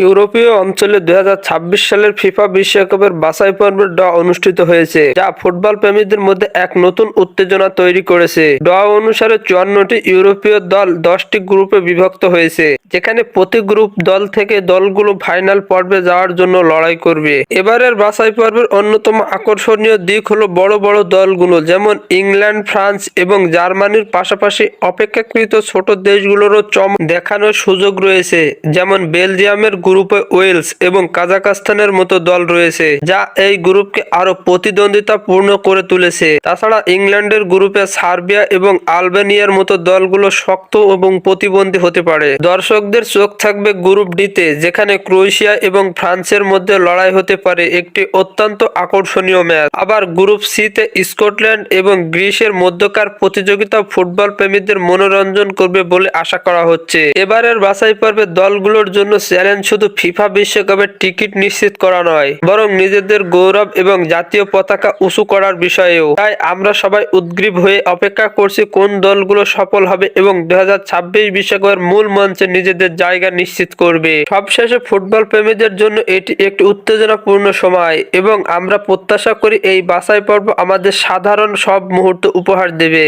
ইউরোপীয় অঞ্চলে 2026 সালের ফিফা বিশ্বকাপের বাছাই পর্বের ড্র অনুষ্ঠিত হয়েছে, যা ফুটবল প্রেমীদের মধ্যে এক নতুন উত্তেজনা তৈরি করেছে। ড্র অনুসারে 54টি ইউরোপীয় দল 10টি গ্রুপে বিভক্ত হয়েছে, যেখানে প্রতি গ্রুপ দল থেকে দলগুলো ফাইনাল পর্বে যাওয়ার জন্য লড়াই করবে। এবারের বাছাই পর্বের অন্যতম আকর্ষণীয় দিক হলো বড় বড় দলগুলো যেমন ইংল্যান্ড, ফ্রান্স এবং জার্মানির পাশাপাশি অপেক্ষাকৃত ছোট দেশগুলোরও চমক দেখানোর সুযোগ রয়েছে, যেমন বেলজিয়ামের গ্রুপে ওয়েলস এবং কাজাখস্তানের মতো দল রয়েছে, যা এই গ্রুপকে আরো প্রতিদ্বন্দ্বিতাপূর্ণ করে তুলেছে। তাছাড়া ইংল্যান্ডের গ্রুপে সার্বিয়া এবং আলবেনিয়ার মতো দলগুলো শক্ত এবং প্রতিদ্বন্দ্বী হতে পারে। দর্শকদের চোখ থাকবে গ্রুপ ডিতে, যেখানে ক্রোয়েশিয়া এবং ফ্রান্সের মধ্যে লড়াই হতে পারে একটি অত্যন্ত আকর্ষণীয় ম্যাচ। আবার গ্রুপ সিতে স্কটল্যান্ড এবং গ্রিসের মধ্যকার প্রতিযোগিতা ফুটবল প্রেমীদের মনোরঞ্জন করবে বলে আশা করা হচ্ছে। এবারের বাছাই পর্বের দলগুলোর জন্য চ্যালেঞ্জ শুধু ফিফা বিশ্বকাপের টিকিট নিশ্চিত করা নয়, বরং নিজেদের গৌরব এবং জাতীয় পতাকা উঁচু করার বিষয়েও। তাই আমরা সবাই উদগ্রীব হয়ে অপেক্ষা করছি কোন দলগুলো সফল হবে এবং 2026 বিশ্বকাপের মূল মঞ্চে নিজেদের জায়গা নিশ্চিত করবে। সবশেষে ফুটবল প্রেমীদের জন্য এটি একটি উত্তেজনাপূর্ণ সময় এবং আমরা প্রত্যাশা করি এই বাছাই পর্ব আমাদের সাধারণ সব মুহূর্ত উপহার দেবে।